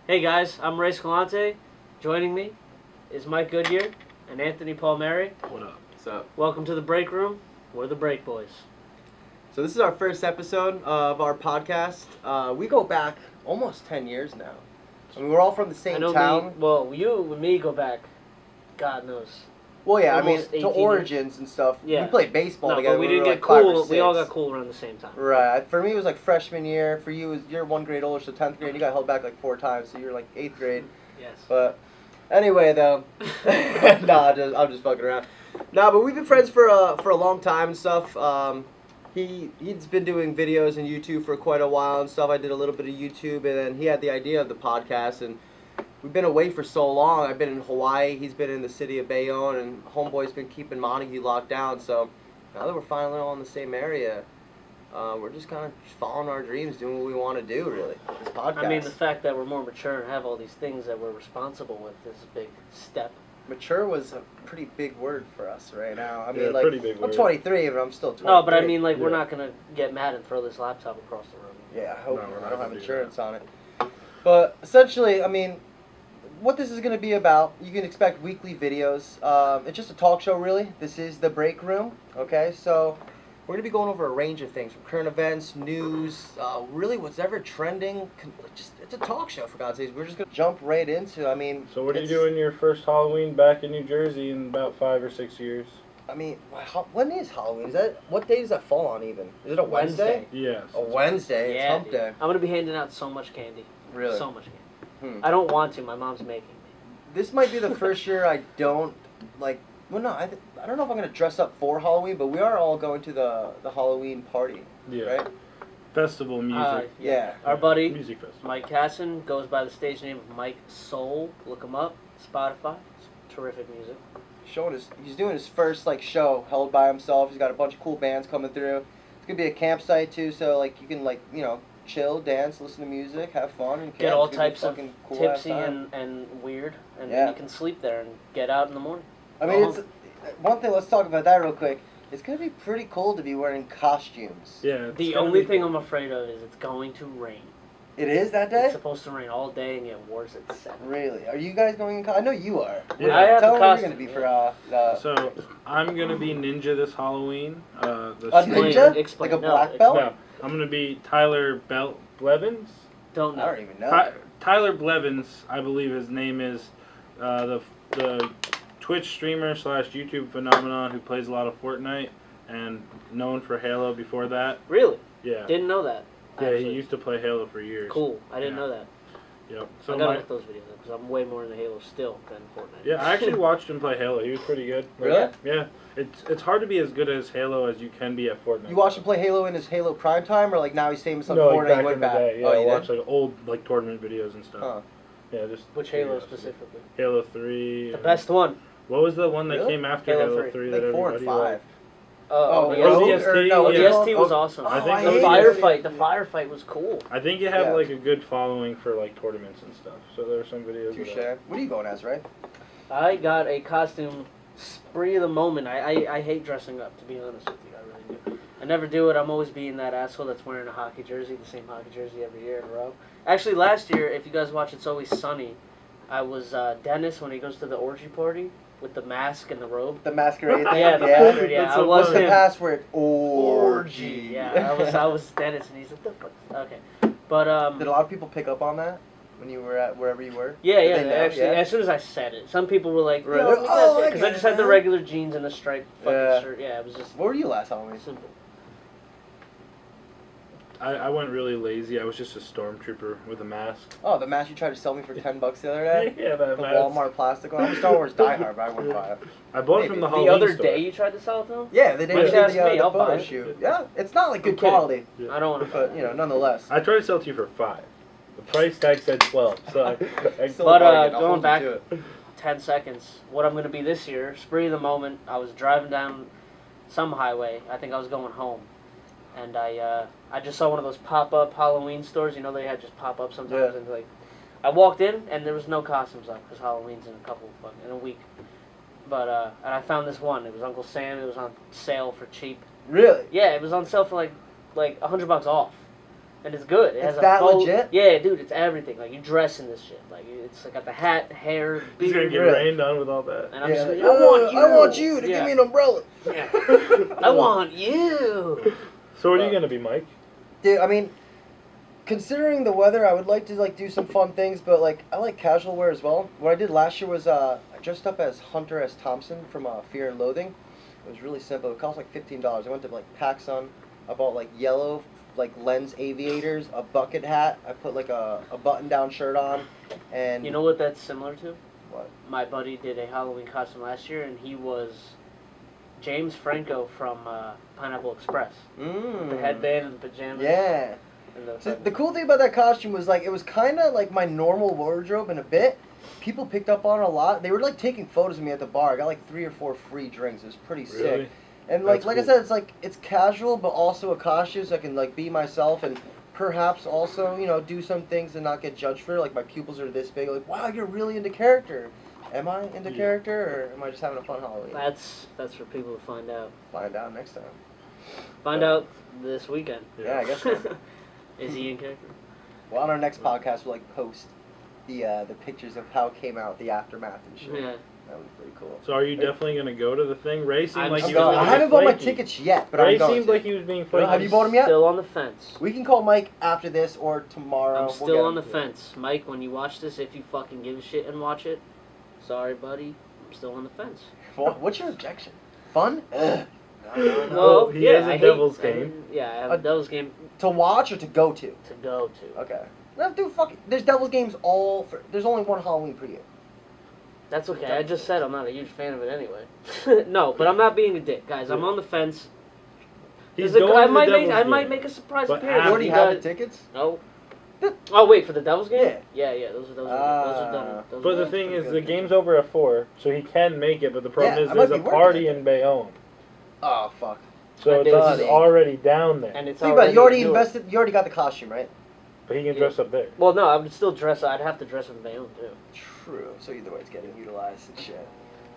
Hey guys, I'm Ray Scalante. Joining me is Mike Goodyear and Anthony Palmieri. What up? What's up? Welcome to the Break Room. We're the Break Boys. So this is our first episode of our podcast. We go back almost 10 years now. I mean, we're all from the I same know town. you and me go back, God knows. Well, yeah, I mean, almost to 18 origins and stuff. Yeah. We played baseball No, together. but we when didn't were get like 5 or cool. We all 6. got cool around the same time. Right. For me, it was like freshman year. For you, you're 1 grade older, so 10th grade. You got held back like 4 times, so you're like 8th grade. Yes. But anyway, though, I'm just fucking around. Nah, but we've been friends for a long time and stuff. He's been doing videos on YouTube for quite a while and stuff. I did a little bit of YouTube, and then he had the idea of the podcast, and we've been away for so long. I've been in Hawaii. He's been in the city of Bayonne, and Homeboy's been keeping Montague locked down. So now that we're finally all in the same area, we're just kind of following our dreams, doing what we want to do, really. This podcast. I mean, the fact that we're more mature and have all these things that we're responsible with is a big step. Mature was a pretty big word for us right now. I Yeah, mean, like, pretty big I'm word. 23, but I'm still 23. No, but I mean, like, we're Yeah. not going to get mad and throw this laptop across the room. Yeah, I hope No, we're not I don't have gonna do insurance on it. But essentially, I mean, what this is going to be about, you can expect weekly videos. It's just a talk show, really. This is the Break Room, okay? So we're going to be going over a range of things, from current events, news, really what's ever trending. It's a talk show, for God's sakes. We're just going to jump right into, I mean... So what are you it's- doing your first Halloween back in New Jersey in about 5 or 6 years? I mean, when is Halloween? What day does that fall on, even? Is it a Wednesday? Yes. A Wednesday. It's hump dude. day. I'm going to be handing out so much candy. Really? So much candy. Hmm. I don't want to. My mom's making me. This might be the first year I don't, like, well, no, I don't know if I'm going to dress up for Halloween, but we are all going to the Halloween party, Yeah. right? Festival music. Yeah. Our buddy, Music festival. Mike Casson, goes by the stage name of Mike Soul. Look him up. Spotify. It's terrific music. He's doing his first, like, show held by himself. He's got a bunch of cool bands coming through. It's going to be a campsite, too, so, like, you can, like, you know, chill, dance, listen to music, have fun, and Get all It's gonna be types of fucking cool ass tipsy time. and weird, and Yeah. then you can sleep there and get out in the morning. I mean, Go it's one thing. Let's talk about that real quick. It's gonna be pretty cool to be wearing costumes. Yeah. it's The gonna only be thing cool. I'm afraid of is it's going to rain. It is that It's day. supposed to rain all day and get worse at 7. Really? Are you guys going in? I know you are. Yeah. I have Tell the me what you're costume, gonna be yeah. for. So I'm gonna be Ninja this Halloween. A Explain- ninja? explain. Like a No, black belt? No, I'm gonna be Tyler Blevins. Don't I know. don't even know. Tyler Blevins, I believe his name is, the Twitch streamer / YouTube phenomenon who plays a lot of Fortnite and known for Halo before that. Really? Yeah. Didn't know that. Yeah, he Actually. used to play Halo for years. Cool. I didn't Yeah. know that. Yep. I So gotta look those videos up because I'm way more into Halo still than Fortnite. yeah, I actually watched him play Halo. He was pretty good. Really? Yeah. It's hard to be as good as Halo as you can be at Fortnite. You watched him play Halo in his Halo prime time, or like now he's famous on No, like Fortnite? back He went in the back. day. Yeah, Oh, I you watched did? like old like tournament videos and stuff. Huh. Yeah, just Which Halo curiosity. specifically? Halo 3. The and- best one. What was the one that Really? came after Halo Halo 3. 3 Like that 4 and everybody 5. liked? Oh, Rogue, ODST, or no, what's it yeah. called? ODST was Oh, awesome. I think I The hated firefight. it. The firefight was cool. I think it had Yeah. like a good following for like tournaments and stuff. So there were some videos of Touche. that. What are you going as, right? I got a costume spree of the moment. I hate dressing up, to be honest with you. I really do. I never do it. I'm always being that asshole that's wearing a hockey jersey, the same hockey jersey every year in a row. Actually, last year, if you guys watch It's Always Sunny, I was Dennis when he goes to the orgy party with the mask and the robe. The masquerade thing. Yeah, the yeah. masquerade, yeah. That's I so was What's the him. password? Orgy. Yeah, I was Dennis, and he's like, the fuck? Okay. But, Did a lot of people pick up on that when you were at wherever you were? yeah, Did yeah, they know? actually, Yeah? as soon as I said it, some people were like, Right. "Yo, Oh, I because I get just it had the now. regular jeans and a striped fucking Yeah. shirt. Yeah, it was just Where were you last Halloween? simple. I went really lazy. I was just a stormtrooper with a mask. Oh, the mask you tried to sell me for $10 the other day? Yeah, that The mask. Walmart plastic one. I'm a Star Wars diehard, but I wouldn't buy it. I bought it Maybe. from the The Halloween The other store. day you tried to sell it to him? Yeah, they did Why'd you ask me? the I'll buy photo it. shoot. Yeah, it's not like good I'm kidding. quality, Yeah. I don't want to. but, you know, nonetheless. I tried to sell it to you for $5. The price tag said 12, so I Still But, a bargain. I'll going hold you back- to it. 10 seconds. What I'm going to be this year, spree of the moment, I was driving down some highway. I think I was going home. And I just saw one of those pop-up Halloween stores. You know, they had just pop-up sometimes. Yeah. And like, I walked in, and there was no costumes up, because Halloween's in a week. But, and I found this one. It was Uncle Sam. It was on sale for cheap. Really? Yeah, it was on sale for like $100 off. And it's good. It It's has that a full, legit? Yeah, dude, it's everything. Like, you dress in this shit. Like, it's like got the hat, hair, He's gonna beard. get Really? rained on with all that. And I'm Yeah, just like, like, I want you. to Yeah. give me an umbrella. Yeah. I want you. So what are you gonna be, Mike? Dude, I mean, considering the weather, I would like to like do some fun things, but like I like casual wear as well. What I did last year was I dressed up as Hunter S. Thompson from Fear and Loathing. It was really simple. It cost like $15. I went to like PacSun. I bought like yellow like lens aviators, a bucket hat. I put like a button-down shirt on, and You know what that's similar to? what? My buddy did a Halloween costume last year, and he was James Franco from Pineapple Express. With the headband and the pajamas. Yeah. And the, So the cool thing about that costume was like it was kind of like my normal wardrobe in a bit. People picked up on it a lot. They were like taking photos of me at the bar. I got like 3 or 4 free drinks. It was pretty Really? sick. And like That's like cool. I said, it's like it's casual but also a costume, so I can like be myself and perhaps also do some things and not get judged for it. Like my pupils are this big. Like wow, you're really into character. Am I into Yeah. character or am I just having a fun Halloween? That's for people to find out. Find out next time. Find out this weekend. Yeah, I guess so. Is he in character? Well, on our next podcast, we'll like post the pictures of how it came out, the aftermath and shit. Yeah. That was pretty cool. So are you definitely gonna go to the thing? Ray seemed I'm like I'm he still- was going. I gonna haven't be bought my flaky. tickets yet, but Ray I'm going. seemed like he was being Well, flaky. have you bought 'em yet? Still on the fence. We can call Mike after this or tomorrow. I'm We'll still get on him. the fence. Mike, when you watch this, if you fucking give a shit and watch it, sorry, buddy. I'm still on the fence. What's your objection? Fun? Ugh. Well, he has a I Devil's hate, game. Yeah, I have A- a Devil's game To watch or to go to? to go to. Okay. No, dude, fuck it. There's Devil's games there's only one Halloween per year. That's okay. I just said I'm not a huge fan of it anyway. No, but I'm not being a dick, guys. I'm on the fence. He's There's a- going I to might the make Devil's I might game. make a surprise But appearance. You already You have the guys- tickets? No. Oh wait, for the Devil's game? Yeah. Yeah. Those are done. Those But are the done. thing pretty is, good the picture. game's over at 4, so he can make it. But the problem Yeah, is, I there's might a be working party that in Bayonne, Oh, fuck. so I it's did he's see. already down there. And it's Think about it. You already new. invested. You already got the costume, right? But he can Yeah. dress up there. Well, no, I would still dress. I'd have to dress in my own too. True. So either way, it's getting utilized and shit.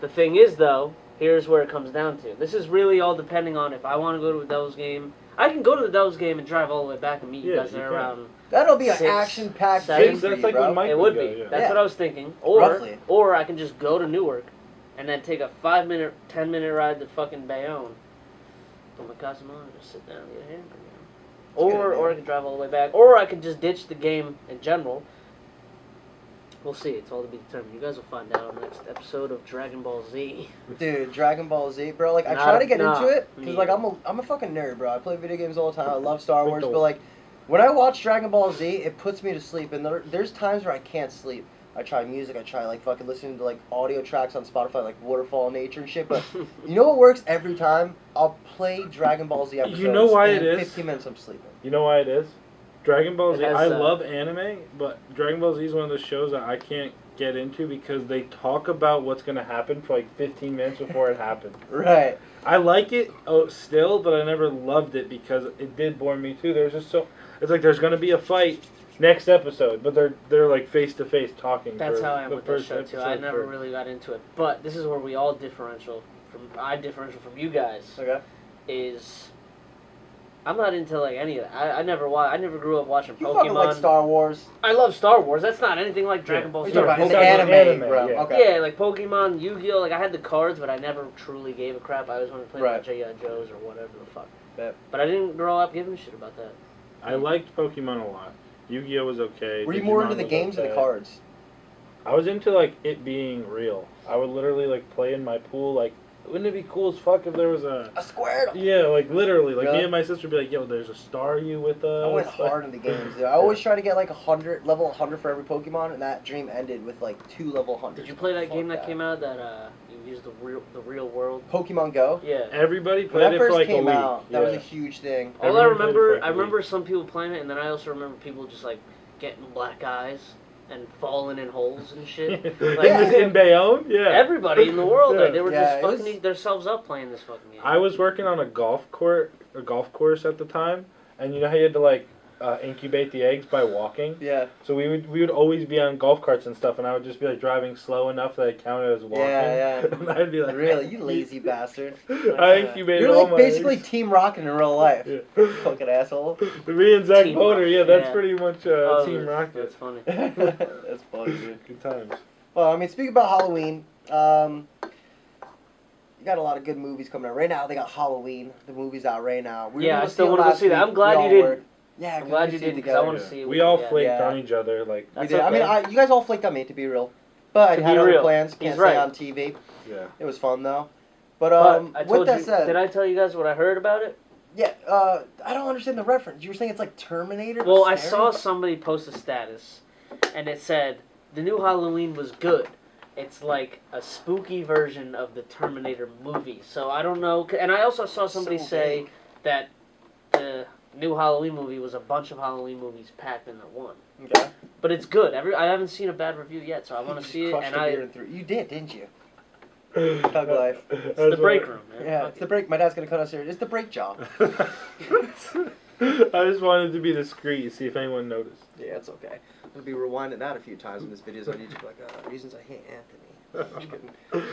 The thing is, though, here's where it comes down to. This is really all depending on if I want to go to a Devil's game. I can go to the Devil's game and drive all the way back and meet you Yeah, guys you there can. around. That'll be an 6, action-packed 7. thing for That's you, like bro. when Mike It would go, be. yeah. That's Yeah. what I was thinking. Or Roughly. or I can just go to Newark and then take a 5-minute, 10-minute ride to fucking Bayonne. Put my costume on and just sit down and get a hamburger. That's a good Or I idea. can drive all the way back. Or I can just ditch the game in general. We'll see. It's all to be determined. You guys will find out on the next episode of Dragon Ball Z. Dude, Dragon Ball Z, bro. Like I Not try to a- get nah, into it me because like either. I'm a fucking nerd, bro. I play video games all the time. I love Star With Wars, the- but like when I watch Dragon Ball Z, it puts me to sleep. And there's times where I can't sleep. I try music. I try like fucking listening to like audio tracks on Spotify, like Waterfall Nature and shit. But you know what works every time? I'll play Dragon Ball Z episodes. You know why and it in is? 15 minutes I'm sleeping. You know why it is? Dragon Ball It Z. has, I love anime, but Dragon Ball Z is one of those shows that I can't get into because they talk about what's gonna happen for like 15 minutes before it happens. Right. I like it still, but I never loved it because it did bore me too. There's just so it's like there's gonna be a fight next episode, but they're like face to face talking. That's for how I am the with that first show too. I episode never for- really got into it, but this is where we all differential from you guys. Okay. Is I'm not into like any of that. I never grew up watching You Pokemon. fucking like Star Wars. I love Star Wars. That's not anything like Dragon Yeah. Ball What Z. are you talking about? Yeah, In the Pokemon anime, anime, bro. yeah. Okay. Yeah, like Pokemon, Yu-Gi-Oh. Like I had the cards, but I never truly gave a crap. I always wanted to play Right. like J.I. Joes or whatever the fuck. Yep. But I didn't grow up giving a shit about that. I liked Pokemon a lot. Yu-Gi-Oh was okay. Were you more into Digimon the was games or the okay. cards? I was into like it being real. I would literally like play in my pool. Like, wouldn't it be cool as fuck if there was a A Squirtle. yeah, like literally, like Really? me and my sister would be like, yo, there's a Staryu with us. I went Like- hard in the games. Dude. I always try to get like level 100 for every Pokemon, and that dream ended with like 2 level 100s. Did you play that Fuck game that came out that you used the real world? Pokemon Go. Yeah. Everybody When played that it for first like a came week. out, that was a Yeah. huge thing. All Everyone I played it for remember, like a I remember week. some people playing it, and then I also remember people just like getting black eyes and falling in holes and shit. In Bayonne, yeah. Everybody in the world, Yeah. like, they were Yeah, just it fucking was- themselves up playing this fucking game. I was working on a golf course at the time, and you know how you had to like incubate the eggs by walking. Yeah. So we would always be on golf carts and stuff, and I would just be like driving slow enough that it counted as walking. Yeah. And I'd be like, Really, you lazy bastard. I incubated You're all like my basically eggs. Team Rocket in real life. Yeah. Fucking asshole. Me and Zach Team Potter, Rocket, yeah, that's yeah. pretty much Oh, Team Rocket. That's funny. That's funny, dude. Good times. Well, I mean, speaking about Halloween, you got a lot of good movies coming out right now. They got Halloween. The movie's out right now. We were Yeah, gonna I still see it want to last see that. week. I'm glad We you all didn't. were. Yeah, I'm glad you see did it because I want to Yeah. see it. We all yeah. flaked Yeah. on each other, like, We That's did. I mean, okay. you guys all flaked on me, to be real. But To I had be other real. plans. He's Can't say right. on TV. yeah. It was fun, though. But, But I with told that you. said, Did I tell you guys what I heard about it? yeah, I don't understand the reference. You were saying it's like Terminator? Well, I Scary? saw somebody post a status, and it said the new Halloween was good. It's like a spooky version of the Terminator movie. So I don't know. And I also saw somebody So say vague. that the new Halloween movie was a bunch of Halloween movies packed into one. Okay. But it's good. I haven't seen a bad review yet, so I want to You see it. crushed And the beer in three. You did, didn't you? Thug life. it's the break room, man. Yeah, Fuck it's it. the break. My dad's gonna cut us here. It's the break job. I just wanted to be discreet, see if anyone noticed. Yeah, it's okay. We'll be rewinding that a few times when this video's on YouTube. Like, reasons I hate Anthony. I'm just kidding.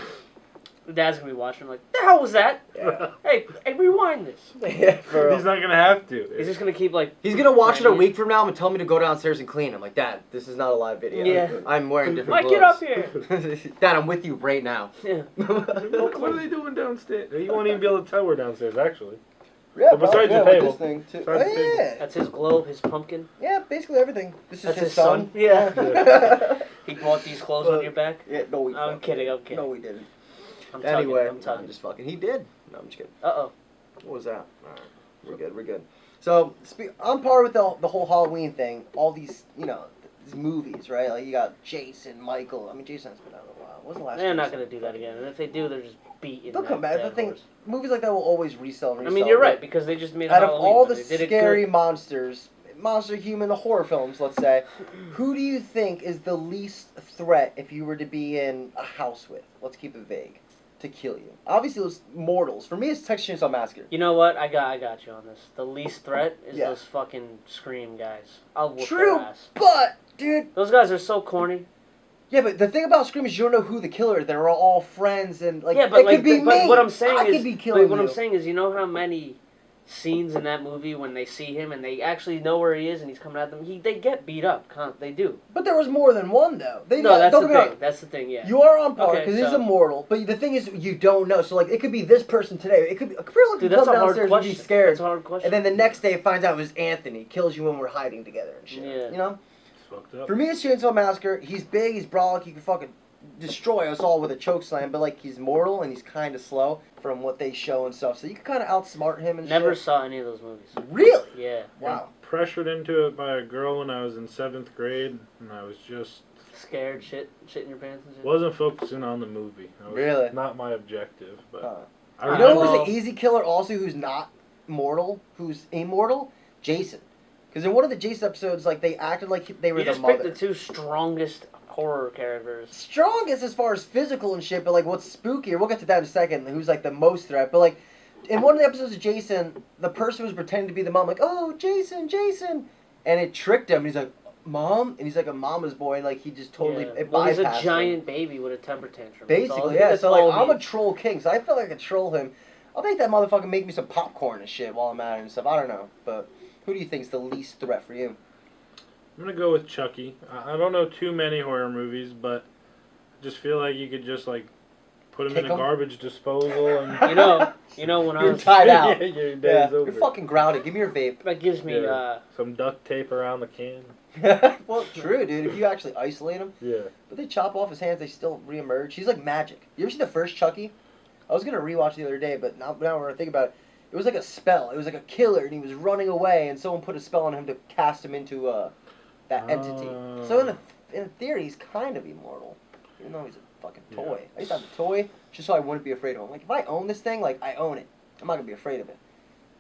Dad's gonna be watching like, the hell was that? Yeah. Hey, rewind this. Yeah, for real. He's not gonna have to. He's just gonna keep like. He's gonna watch it a Right. week from now and tell me to go downstairs and clean. I'm like, Dad, this is not a live video. Yeah. I'm wearing different Mike, clothes. get up here. Dad, I'm with you right now. Yeah. What are they doing downstairs? You won't even be able to tell we're downstairs, actually. Yeah, But besides yeah, the with table. this thing too. Besides the Oh, table. yeah. That's his globe, his pumpkin. Yeah, basically everything. This is That's his his son. son. Yeah. Yeah. He bought these clothes on your back. Yeah, no, we. I'm kidding. I'm kidding. No, we didn't. I'm tugging, Anyway, I'm tugging. I'm just fucking. He did. No, I'm just kidding. Uh-oh. What was that? Alright, we're good. We're good. So, on par with the whole Halloween thing, all these, these movies, right? Like you got Jason, Michael. I mean, Jason's been out a while. When was the last? They're not Jason? going to do that again. And if they do, they're just beating They'll that come back. The dead thing, horse. movies like that will always resell. I mean, you're right, because they just made a Out of Halloween, all but the they did it scary good. monsters, monster, human, the horror films, let's say, who do you think is the least threat if you were to be in a house with? Let's keep it vague. To kill you. Obviously, those mortals. For me, it's Texas Chainsaw Massacre. You know what? I got you on this. The least threat is Yeah. those fucking Scream guys. I'll whoop True, their ass. but dude. Those guys are so corny. Yeah, but the thing about Scream is you don't know who the killer is. They're all friends and like. Yeah, but it like, could be but me. what I'm saying I is, could be killing what you. I'm saying is, you know how many scenes in that movie when they see him and they actually know where he is and he's coming at them, they get beat up. They do. But there was more than one though. They No, that's don't the get me wrong. thing. That's the thing. Yeah. You are on par Okay, because he's so- immortal. But the thing is, you don't know. So like, it could be this person today. It could be a girl Dude, could that's come a hard downstairs question. and be scared. That's a hard question. And then the next day, it finds out it was Anthony. Kills you when we're hiding together and shit. Yeah. You know. It's fucked up. For me, it's Chainsaw Massacre. He's big. He's brolic. He can fucking destroy us all with a choke slam. But like, he's mortal and he's kind of slow from what they show and stuff. So you can kind of outsmart him and Never shit. saw any of those movies. Really? Yeah. Wow. Pressured into it by a girl when I was in 7th grade, and I was just Scared, shit in your pants and shit. wasn't focusing on the movie. That was Really? not my objective, but Huh. I You I know remember. who's an easy killer also who's not mortal, who's immortal? Jason. Because in one of the Jason episodes, like, they acted like they were You the just picked mother. the two strongest horror characters. Strongest as far as physical and shit, but, like, what's spookier, we'll get to that in a second, who's, like, the most threat. But, like, in one of the episodes of Jason, the person was pretending to be the mom, like, oh, Jason, Jason. And it tricked him. He's like, Mom? And he's like a mama's boy, and, like, he just totally it Well, he's a bypassed him. giant baby with a temper tantrum. That's all- Basically, yeah. that's So like, all I'm he a troll king, so I feel like I could troll him. I'll make that motherfucker make me some popcorn and shit while I'm at it and stuff. I don't know, but who do you think's the least threat for you? I'm gonna go with Chucky. I don't know too many horror movies, but I just feel like you could just like put him Kick in a 'em? garbage disposal and You know when I You're was tied out. yeah, your Yeah, day's over. you're fucking grounded. Give me your vape. that gives me Yeah. Some duct tape around the can. Well, true, dude. If you actually isolate him, Yeah. but they chop off his hands, they still reemerge. He's like magic. You ever see the first Chucky? I was gonna rewatch the other day, but now when I think about it, it was like a spell. It was like a killer, and he was running away, and someone put a spell on him to cast him into that entity. So in theory, he's kind of immortal, even though he's a fucking toy. I used to have the toy just so I wouldn't be afraid of him. Like if I own this thing, like I own it. I'm not gonna be afraid of it.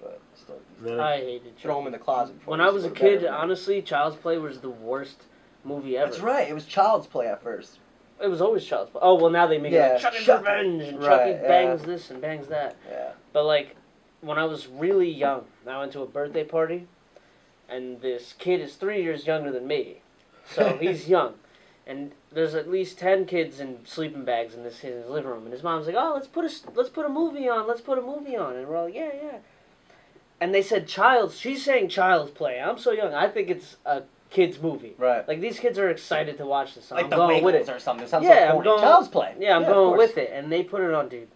But still, Then- I hated throw him in the closet. before When he I was a goes to bed kid, every night. honestly, Child's Play was the worst movie ever. That's right. It was Child's Play at first. It was always Child's Play. Oh well, now they make it Yeah, like Chucky's Chuck- Revenge and right, Chucky yeah. bangs this and bangs that. Yeah. But like, when I was really young, I went to a birthday party, and this kid is 3 years younger than me, so he's young. And there's at least 10 kids in sleeping bags in his living room, and his mom's like, "Oh, let's put a movie on, and we're all like, yeah. And they said she's saying child's play. I'm so young, I think it's a kid's movie. Right. Like these kids are excited to watch this. So Like I'm the going with Wiggles it. or something. Sounds Yeah, so I'm corny. going. Child's Play. Yeah, I'm of going course. with it, and they put it on, dude.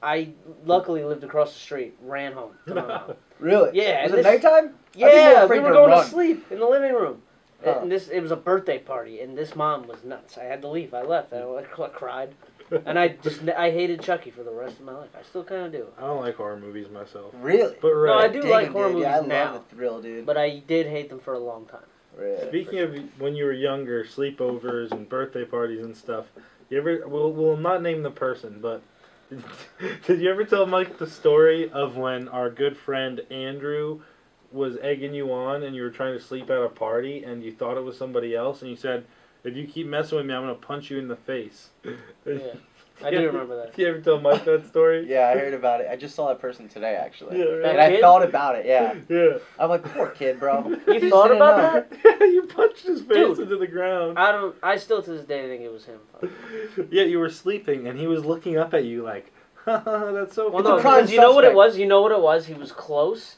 I luckily lived across the street, ran home to my mom. Really? Yeah, Was and it nighttime? Yeah, I'd be more we afraid were to going run. to sleep in the living room. Huh. And it was a birthday party, and this mom was nuts. I had to leave. I left. I cried, and I hated Chucky for the rest of my life. I still kind of do. I don't like horror movies myself. Really? But No, I right. do Dig like 'em, horror dude. movies Yeah, I now, love the thrill, dude. but I did hate them for a long time. Really? Speaking of when you were younger, sleepovers and birthday parties and stuff, you ever? We'll not name the person, but did you ever tell Mike the story of when our good friend Andrew was egging you on and you were trying to sleep at a party and you thought it was somebody else and you said, "If you keep messing with me, I'm gonna punch you in the face." Yeah, I do remember that. Did you ever tell Mike that story? Yeah, I heard about it. I just saw that person today, actually. Yeah, right. That And I kid? thought about it, yeah. Yeah. I'm like, poor kid, bro. You Just thought didn't about know. that? Yeah, you punched his face Dude. into the ground. I still to this day think it was him. Yeah, you were sleeping and he was looking up at you like, haha, that's so Well, funny. no, prime because you know what it suspect. was. You know what it was. He was close.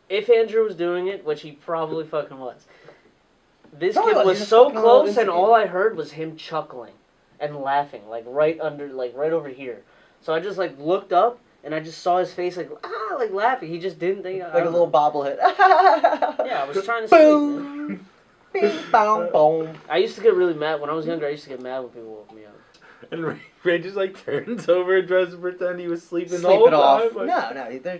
If Andrew was doing it, which he probably fucking was, this Probably kid was. was He was so fucking a little close, and instigator. all I heard was him chuckling and laughing, like right over here. So I just like looked up, and I just saw his face like laughing. He just didn't think. Like a little bobblehead. Yeah, I was trying to sleep. Man. Boom. Bing, bong, boom. I used to get really mad when I was younger. I used to get mad when people woke me up. And Ray just like turns over and tries to pretend he was sleeping the Sleep whole it off. time. No,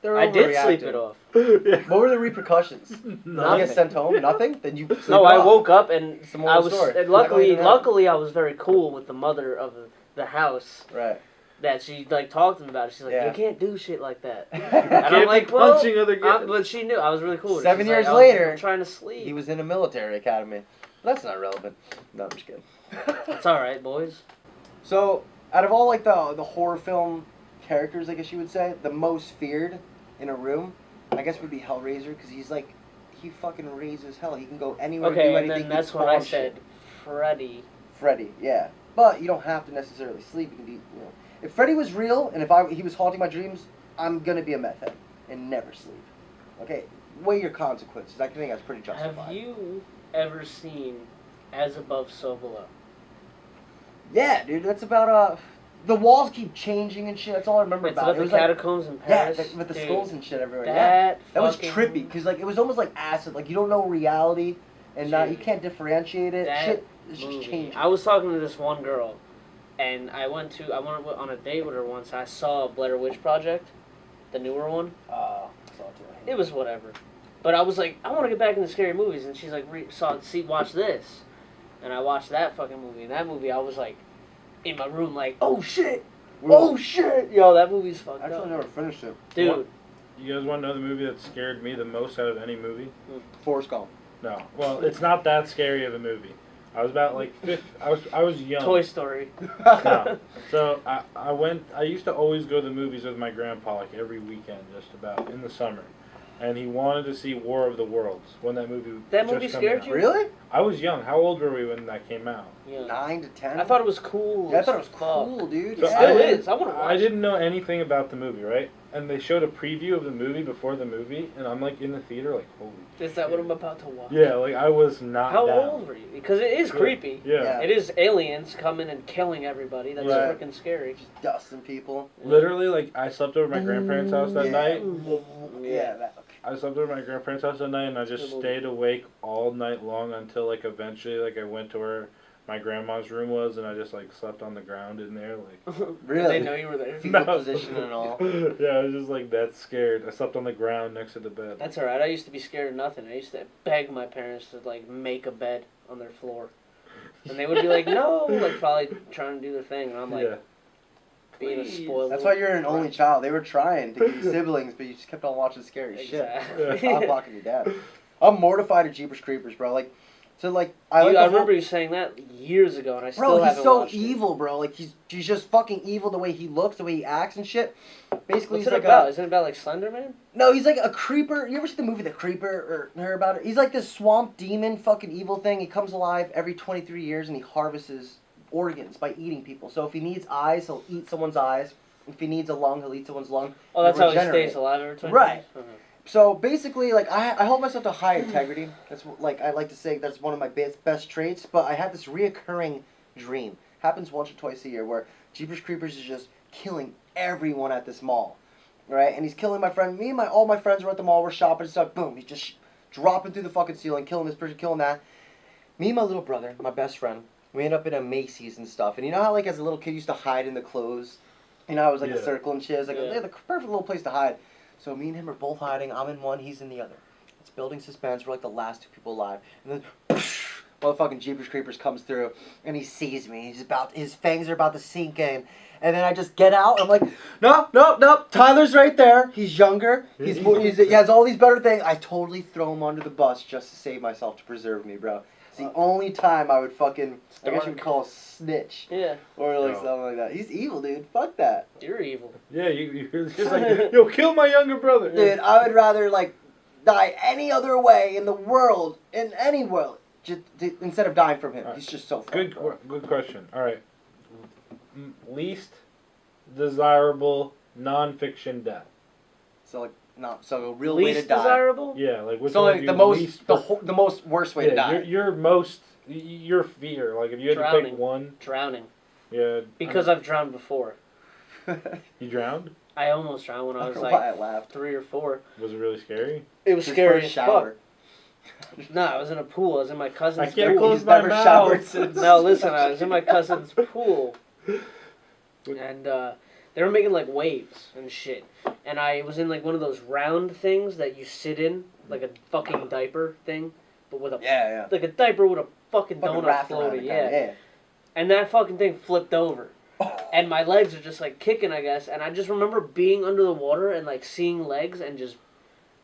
they're I did sleep overreacting. it off. Yeah. What were the repercussions? Did you Nothing. get sent home? Nothing? Then you sleep No, it I off. woke up and It's the moral I of the was. story. And luckily, Not going luckily, I was very cool with the mother of the house. Right. That she like talked to me about it. She's like, Yeah. "You can't do shit like that." And Can't I'm be like, "Well," punching other kids. but she knew I was really cool. with it. 7 She's years like, later, I'm trying to sleep. He was in a military academy. That's not relevant. No, I'm just kidding. It's all right, boys. So, out of all like the horror film characters, I guess you would say, the most feared in a room, I guess would be Hellraiser, because he's like, he fucking raises hell. He can go anywhere, do Okay, and anything. then that's he when I bomb said, shit. Freddy. Freddy, yeah. But you don't have to necessarily sleep. You can be, you know. If Freddy was real, and if he was haunting my dreams, I'm gonna be a meth head and never sleep. Okay, weigh your consequences. I think that's pretty justified. Have you ever seen As Above, So Below? Yeah, dude. That's about the walls keep changing and shit. That's all I remember It's about about it. It the was like, catacombs in yeah, Paris. with the Dude, skulls and shit everywhere. Yeah. That was fucking- trippy because like it was almost like acid. Like you don't know reality, and you Dude, can't differentiate it. that Shit is just movie. changing. I was talking to this one girl, and I went on a date with her once. I saw Blair Witch Project, the newer one. Saw it too. It was whatever, but I was like, I want to get back into scary movies, and she's like, watch this, and I watched that fucking movie. And that movie, I was like, in my room, like, oh shit, oh shit, yo, that movie's fucked Actually, up, never finished it. dude. What? You guys want to know the movie that scared me the most out of any movie? Forrest Gump. No. Well, it's not that scary of a movie. I was about like I was young. Toy Story. No. So I used to always go to the movies with my grandpa like every weekend, just about in the summer, and he wanted to see War of the Worlds when that movie. That just movie come scared out. you? Really? I was young. How old were we when that came out? Yeah. 9 to 10. I thought it was cool. Yeah, I thought it was as fuck. cool, dude. So It still Yeah. is. I want to watch. I didn't know anything about the movie, right? And they showed a preview of the movie before the movie, and I'm like in the theater, like, holy. Is that what I'm about to watch? Yeah, like I was not. How down. old were you? Because it is Yeah. creepy. Yeah. Yeah. It is aliens coming and killing everybody. That's Right. freaking scary. Just dusting people. Literally, like I slept over at my grandparents' house that Yeah. night. Yeah, that. I slept over at my grandparents' house that night, and I just Good movie. stayed awake all night long until like eventually, like I went to where my grandma's room was, and I just like slept on the ground in there, like. Really? They know you were there. Fetal position and all. Yeah, I was just like that scared. I slept on the ground next to the bed. That's alright. I used to be scared of nothing. I used to beg my parents to like make a bed on their floor, and they would be like, "No," like probably trying to do their thing, and I'm like, Yeah. being a Please. spoiled. That's why you're an only child. They were trying to give you siblings, but you just kept on watching scary shit. Exactly. Stop blocking your dad. I'm mortified of Jeepers Creepers, bro. Like, So like I like the remember you saying that years ago, and I still bro, haven't he's so watched evil, bro. Like he's just fucking evil the way he looks, the way he acts and shit. Basically, What's he's it like about? Isn't it about like Slender Man? no, he's like a creeper. You ever see the movie The Creeper or heard about it? He's like this swamp demon, fucking evil thing. He comes alive every 23 years and he harvests organs by eating people. So if he needs eyes, he'll eat someone's eyes. If he needs a lung, he'll eat someone's lung. Oh, that's how he regenerate. stays alive every time. Right. Uh-huh. So basically, like I hold myself to high integrity. That's like I like to say that's one of my best traits. But I had this reoccurring dream. Happens once or twice a year where Jeepers Creepers is just killing everyone at this mall, right? And he's killing my friend. Me and all my friends are at the mall. We're shopping and stuff. Boom! He's just dropping through the fucking ceiling, killing this person, killing that. Me and my little brother, my best friend, we end up in a Macy's and stuff. And you know how like as a little kid you used to hide in the clothes. You know, how it was like a circle and shit. It was like the perfect little place to hide. So me and him are both hiding. I'm in one, he's in the other. It's building suspense. We're like the last two people alive. And then, motherfucking Jeepers Creepers comes through, and he sees me. His fangs are about to sink in. And then I just get out. I'm like, no. Tyler's right there. He's younger. He has all these better things. I totally throw him under the bus just to save myself, to preserve me, bro. It's the only time I would fucking, I guess you would call a snitch. Yeah. Or like something like that. He's evil, dude. Fuck that. You're evil. Yeah, you're just like, yo, kill my younger brother. Dude, I would rather, like, die any other way in the world, in any world, instead of dying from him. He's just so fun. Good question. All right. Least desirable non-fiction death. So, like, so a real way to Least die. desirable? Yeah, like which So, one like, do the you most, least the most worst way to die. Your fear. Like if you had to pick one. Drowning. Yeah. Because I've drowned before. You drowned? I almost drowned when I was Why I like laughed. 3 or 4. Was it really scary? It was His scary first as shower. fuck. No, I was in a pool. I was in my cousin's I can't pool. close He's my never mouth. showered since. No, listen, I was in my cousin's pool. And they were making like waves and shit. And I was in like one of those round things that you sit in, like a fucking diaper thing, but with a Yeah. like a diaper with a fucking donut wrapped around floaty, it, yeah. And that fucking thing flipped over. And my legs are just like kicking, I guess. And I just remember being under the water and like seeing legs and just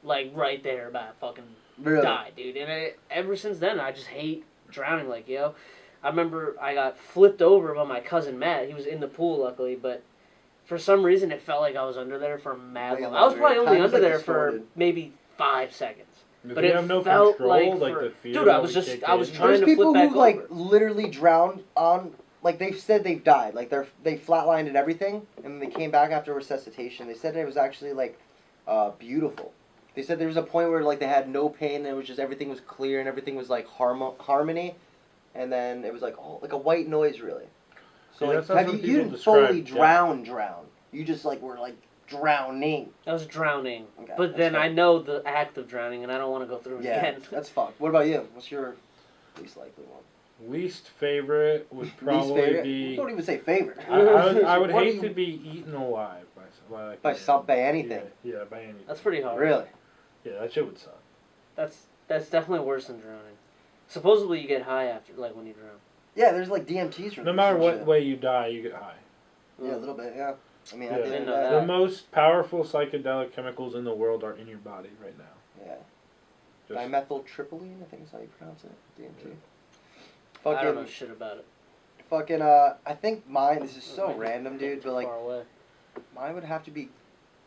like right there about to fucking Really? die, dude. And ever since then, I just hate drowning. Like, yo, I remember I got flipped over by my cousin Matt. He was in the pool, luckily, but for some reason it felt like I was under there for mad long. I was probably only under there for maybe 5 seconds. But you it have no felt control, like the fear. dude, I was trying There's to people flip back who like over. literally drowned on, like they've said they've died, like they flatlined and everything, and they came back after resuscitation. They said it was actually like beautiful. They said there was a point where like they had no pain and it was just everything was clear and everything was like harmony, and then it was like like a white noise really. So Yeah, like you didn't fully drown. You just like were like drowning. I was drowning, Okay, but then fine. I know the act of drowning, and I don't want to go through it again. That's fucked. What about you? What's your least likely one? Least favorite would probably Least favorite? be. Don't even say favorite. I would What hate do to be eaten alive by by anything. Yeah, by anything. That's pretty hard. Really? Yeah, that shit would suck. That's definitely worse than drowning. Supposedly you get high after, like when you drown. Yeah, there's like DMTs for No matter what way you die, you get high. Yeah, a little bit. Yeah. I mean, Yeah. at the end Didn't of know the The day, most powerful psychedelic chemicals in the world are in your body right now. yeah. Just, Dimethyltryptamine, I think is how you pronounce it. DMT. I don't know Fucking, shit about it. I think mine. This is so Maybe random, dude. too But like, far away. mine would have to be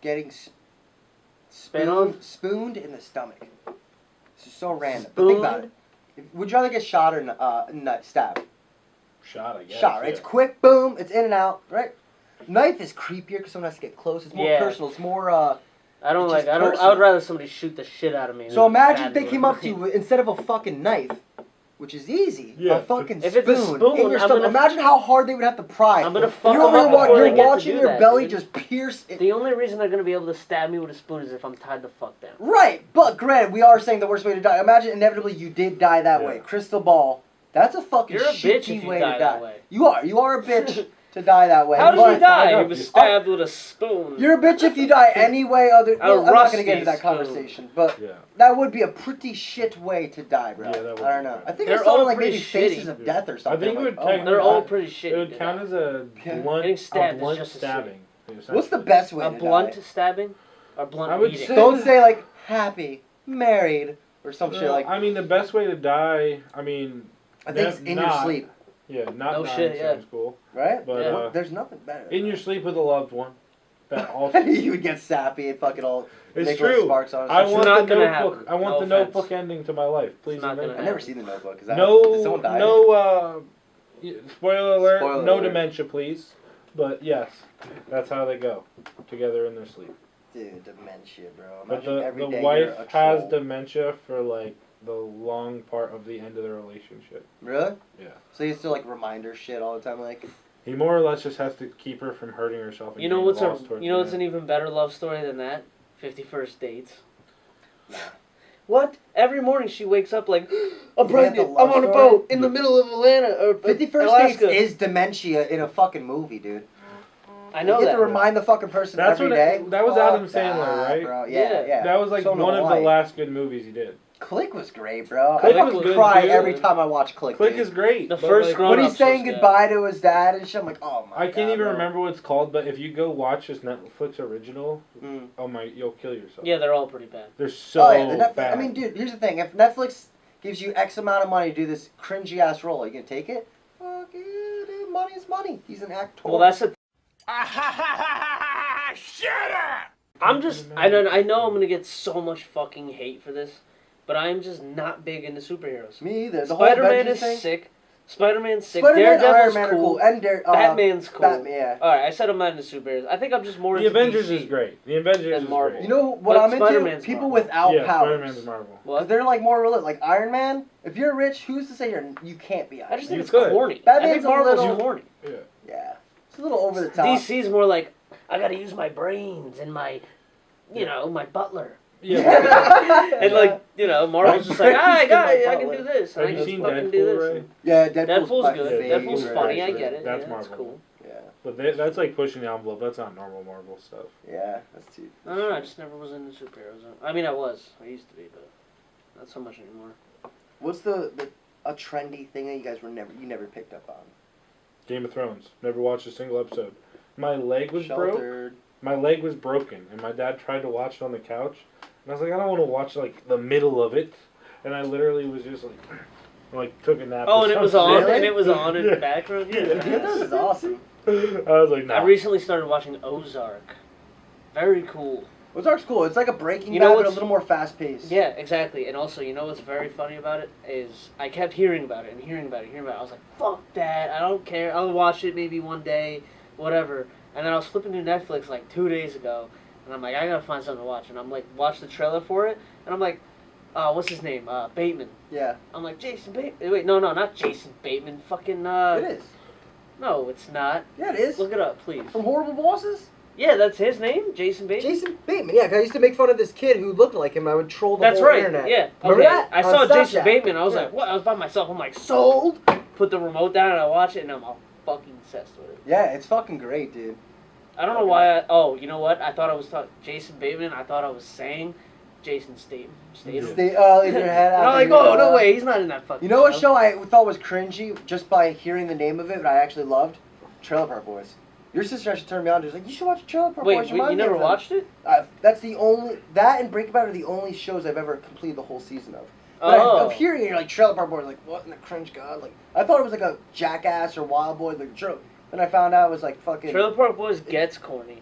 getting Spit on? spooned in the stomach. This is so random. But think about it. Would you rather get shot or stabbed? shot, I guess. Shot, right? It's quick, boom, it's in and out, right? Knife is creepier because someone has to get close. It's more Yeah. personal. It's more. I don't It's like. just I don't. I personal. would rather somebody shoot the shit out of me. So than imagine stab if they me came with up a to you knife. instead of a fucking knife, which is easy, Yeah. a fucking If it's a spoon spoon, in your I'm stomach. gonna- Imagine how hard they would have to pry. I'm gonna And fuck you're them over up here, before they you're get to watching do your that, belly dude. just pierce it. The only reason they're gonna be able to stab me with a spoon is if I'm tied the fuck down. Right, but granted, we are saying the worst way to die. Imagine inevitably you did die that way. Crystal ball. That's a fucking You're a bitch shitty if you way die to that die. way. You are a bitch to die that way. How did but you die? I You know. was stabbed with a spoon. You're a bitch if you die any way other. Well, I'm not rusty gonna get into that spoon. conversation, but Yeah. that would be a pretty shit way to die, bro. Yeah, that would I don't be know. bad. I think They're I saw all like pretty maybe Faces shitty. of Death or I something. think it I'm would like, oh my They're all God. pretty shitty. It would to count die. as a Yeah. blunt, Getting stabbed is blunt just as stabbing. What's the best way A to blunt die? stabbing or blunt I would beating? say- Don't say like happy, married, or some shit like. I mean, the best way to die. I mean, I think it's in your sleep, Yeah, not No dying shit, yeah. sounds cool. right? But Yeah. There's nothing better. in your sleep with a loved one. That also. You would get sappy and fucking all. It's Nicholas true. Sparks on. I It's want not the gonna Notebook. happen. I want No the offense. Notebook ending to my life. Please. not invent gonna I've it. never seen the Notebook. Is that? No, Did someone die? no. Spoiler alert. Spoiler no alert. dementia, please. But yes, that's how they go together in their sleep. Dude, dementia, bro. But Imagine every the day wife you're a has troll. dementia for like the long part of the end of the relationship. Really? Yeah. So you still like reminder shit all the time, like. He more or less just has to keep her from hurting herself. And You know getting what's lost towards you know the what's end. an even better love story than that? 51st Dates. Nah. What? Every morning she wakes up like, I'm You had the pregnant. love I'm on a story? boat in the middle of Atlanta or 51st Dates Alaska. is dementia in a fucking movie, dude. I know you get that. to remind the fucking person That's every what day. it- that was Fuck Adam Sandler, that, right? Bro. Yeah. Yeah, yeah. That was like So one of White. the last good movies he did. Click was great, bro. Click I was fucking good, cry dude. every time I watch Click. Click dude. is great. The but, first like, Grown when Up he's saying was good. goodbye to his dad and shit, I'm like, oh my god. I can't even bro. remember what it's called, but if you go watch this Netflix original, Mm. oh my, you'll kill yourself. Yeah, they're all pretty bad. They're so Oh yeah, the Netflix. bad. I mean, dude, here's the thing: if Netflix gives you X amount of money to do this cringy ass role, are you gonna take it? Fuck yeah, dude. Money is money. He's an actor. Well, that's the. I'm just. I know I'm gonna get so much fucking hate for this, but I'm just not big into superheroes. me either. The whole Spider-Man Avengers is thing. sick. Spider-Man's sick. Spider-Man, Iron Daredevil's Man are cool. cool, and Batman's cool. Batman, yeah. All right, I said I'm not into superheroes. I think I'm just more the into Avengers DC. is great. The Avengers And is Marvel. great. You know what But I'm into? Spider-Man's People Marvel. without yeah, powers. Spider-Man's Marvel. 'Cause What? they're like more realistic. Like Iron Man, if you're rich, who's to say you can't be Iron I just think You it's could. corny. Batman's I think a Marvel's little- corny. Yeah. Yeah. It's a little over the top. DC's more like I gotta use my brains and my, my butler. Yeah. And like Marvel's just like, I can do this. Have I you can seen fucking Deadpool, do this. Ray? Yeah, Deadpool's Deadpool's my good. Yeah, Deadpool's Deadpool's funny. I actually- get it. that's That's Marvel. cool. Yeah, But that's like pushing the envelope. That's not normal Marvel stuff. yeah, that's too. I don't know. I just never was into superheroes. I mean, I was. I used to be, but not so much anymore. What's a trendy thing that you guys you never picked up on? Game of Thrones. Never watched a single episode. My leg was broke. Sheltered. My leg was broken, and my dad tried to watch it on the couch, and I was like, I don't want to watch like the middle of it, and I literally was just like took a nap. Oh, or and it was something. on, Really? and it was on in Yeah. the background. Yeah. Dude, this is awesome. I was like, no. I recently started watching Ozark. Very cool. Ozark's cool. It's like a Breaking You know Bad, but a what's- little more fast paced. Yeah, exactly. And also, what's very funny about it is I kept hearing about it and hearing about it. I was like, fuck that. I don't care. I'll watch it maybe one day, whatever. And then I was flipping through Netflix like 2 days ago, and I'm like, I gotta find something to watch. And I'm like, watch the trailer for it, and I'm like, what's his name? Bateman. Yeah. I'm like, Jason Bateman. Wait, no, not Jason Bateman. Fucking, It is. No, it's not. Yeah, it is. Look it up, please. From Horrible Bosses? Yeah, that's his name, Jason Bateman. Jason Bateman. Yeah, 'cause I used to make fun of this kid who looked like him. I would troll the That's whole right. internet. Yeah. Remember Okay. that? I On saw Jason Snapchat. Bateman. I was Yeah. like, what? I was by myself. I'm like, sold. Put the remote down and I watch it, and I'm all fucking obsessed with it. Yeah, it's fucking great, dude. I don't know why. You know what? I thought I was talking Jason Bateman. I thought I was saying Jason Statham. Yeah. Stay, leave your head And out. I'm like, oh no way, he's not in that fucking. You know what show I thought was cringy just by hearing the name of it, but I actually loved? Trailer Park Boys. Your sister actually turned me on. She was like, you should watch Trailer Park Wait, Boys. you Remind me never of them." watched it? That's the only. That and Breaking Bad are the only shows I've ever completed the whole season of. But I'm hearing it, you're like, Trailer Park Boys, like, what in the cringe god? Like, I thought it was like a Jackass or Wild Boys, like, joke. Then I found out it was like fucking. Trailer Park Boys gets corny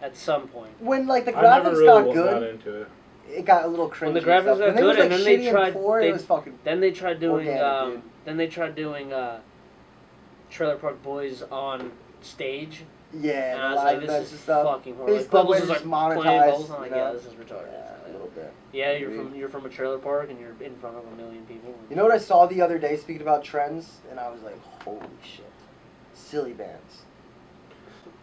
at some point. When, like, the I never graphics really got got good, into it. it got a little cringy. When the graphics got good, and then they tried. it was fucking. Then they tried doing. Organic, dude. Then they tried doing Trailer Park Boys on stage. Yeah, And the I was live like, events and this is stuff. fucking horrible. Like, Basically, Bubbles when is it's like monetized, playing Bubbles. I'm like, you yeah, know? this is retarded. Yeah, a little bit. Yeah, Agreed. you're from a trailer park and you're in front of a million people. You know what I saw the other day, speaking about trends, and I was like, holy shit. Silly bands.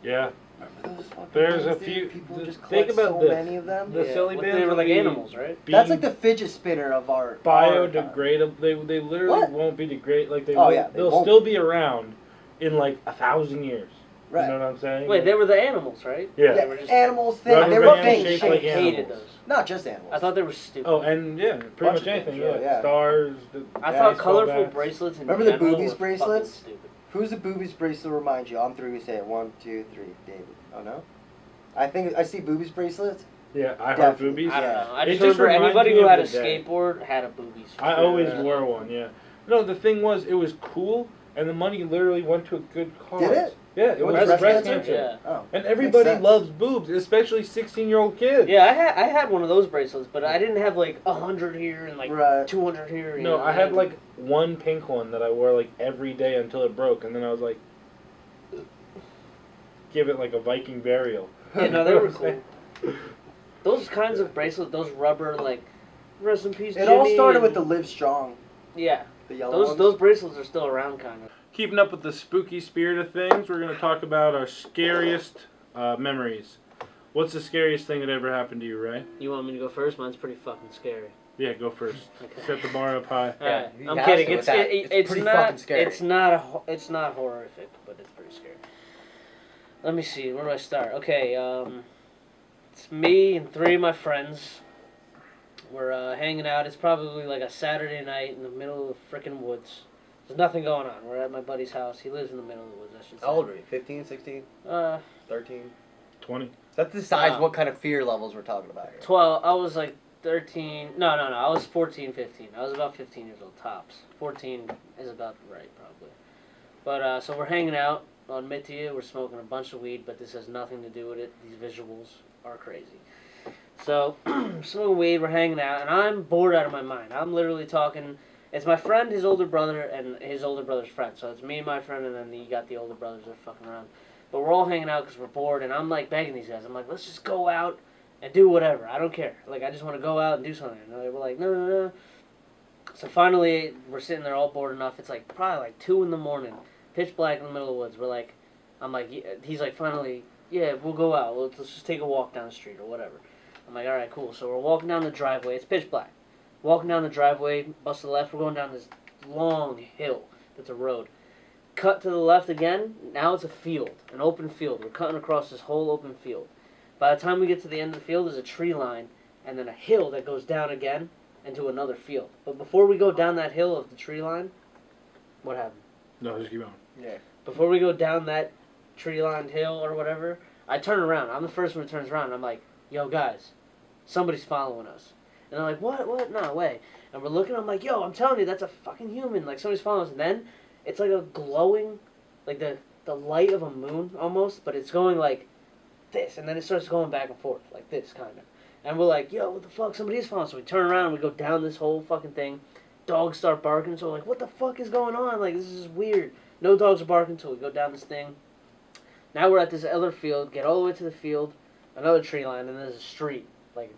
Yeah. Remember those fucking There's bands, a dude? few- People just think collect about so this. many of them. The silly What, bands they were like would be animals, right? That's like the fidget spinner of our biodegradable. They literally What? won't be degraded. Like Oh, yeah, they they'll won't still be around in like 1,000 years. Right. You know what I'm saying? Wait, they were the animals, right? Yeah. They were just, animals thing. Rubber They were bands things. shaped I like hated animals. those. Not just animals. I thought they were stupid. Oh, and yeah, pretty Bunch much of anything. things, really, Yeah. yeah. Stars. I Yeah, thought baseball colorful bats. bracelets in Remember the general boobies were bracelets? fucking stupid. Who's the boobies bracelet remind you? On three we say it. 1, 2, 3. David. Oh no? I think I see boobies bracelets. Yeah, I heart Definitely. boobies. I don't know. I It just just remember reminds anybody me who of had a the day. skateboard had a boobies. I always Yeah. wore one, yeah. No, the thing was, it was cool, and the money literally went to a good cause. Did it? Yeah, it went was to breast breast cancer. cancer? Yeah. Oh. And everybody sense. loves boobs, especially 16-year-old kids. Yeah, I had one of those bracelets, but I didn't have like 100 here and like Right. 200 here. You No, know, I had like one pink one that I wore like every day until it broke, and then I was like, give it like a Viking burial. Yeah, no, they were cool. Those kinds of bracelets, those rubber like, rest in peace. It all Jimmy, started and- with the Live Strong, yeah. the yellow Those ones. those bracelets are still around, kind of. Keeping up with the spooky spirit of things, we're going to talk about our scariest memories. What's the scariest thing that ever happened to you, Ray? You want me to go first? Mine's pretty fucking scary. Yeah, go first. Okay. Set the bar up high. Yeah, Alright, you I'm have kidding. to with It's that. it's It's pretty not fucking scary. it's not horrific, but it's pretty scary. Let me see. Where do I start? Okay, it's me and 3 of my friends. We're hanging out. It's probably like a Saturday night in the middle of the frickin' woods. There's nothing going on. We're at my buddy's house. He lives in the middle of the woods, I should say. How old are you? 15, 16, 13? 20. That decides Wow. what kind of fear levels we're talking about here. 12. I was like 13. No. I was 14, 15. I was about 15 years old, tops. 14 is about right, probably. But, so we're hanging out. I'll admit to you, we're smoking a bunch of weed, but this has nothing to do with it. These visuals are crazy. So, smoking weed, we're hanging out, and I'm bored out of my mind. I'm literally talking. It's my friend, his older brother, and his older brother's friend. So it's me and my friend, and then you got the older brothers that are fucking around. But we're all hanging out because we're bored, and I'm like begging these guys. I'm like, let's just go out and do whatever. I don't care. Like, I just want to go out and do something. And they were like, no. So finally, we're sitting there all bored enough. It's like probably like 2 in the morning, pitch black in the middle of the woods. We're like, I'm like, he's like, finally, yeah, we'll go out. Let's just take a walk down the street or whatever. I'm like, all right, cool. So we're walking down the driveway. It's pitch black. Walking down the driveway, bust to the left. We're going down this long hill that's a road. Cut to the left again. Now it's a field, an open field. We're cutting across this whole open field. By the time we get to the end of the field, there's a tree line and then a hill that goes down again into another field. But before we go down that hill of the tree line, what happened? No, just keep going. Yeah. Before we go down that tree-lined hill or whatever, I turn around. I'm the first one who turns around. I'm like, yo, guys, somebody's following us. And they're like, what? No way. And we're looking, I'm like, yo, I'm telling you, that's a fucking human. Like, somebody's following us. And then it's like a glowing, like the light of a moon almost, but it's going like this. And then it starts going back and forth, like this, kind of. And we're like, yo, what the fuck? Somebody is following us. So we turn around and we go down this whole fucking thing. Dogs start barking. So we're like, what the fuck is going on? Like, this is weird. No dogs are barking until we go down this thing. Now we're at this other field, get all the way to the field, another tree line, and there's a street, like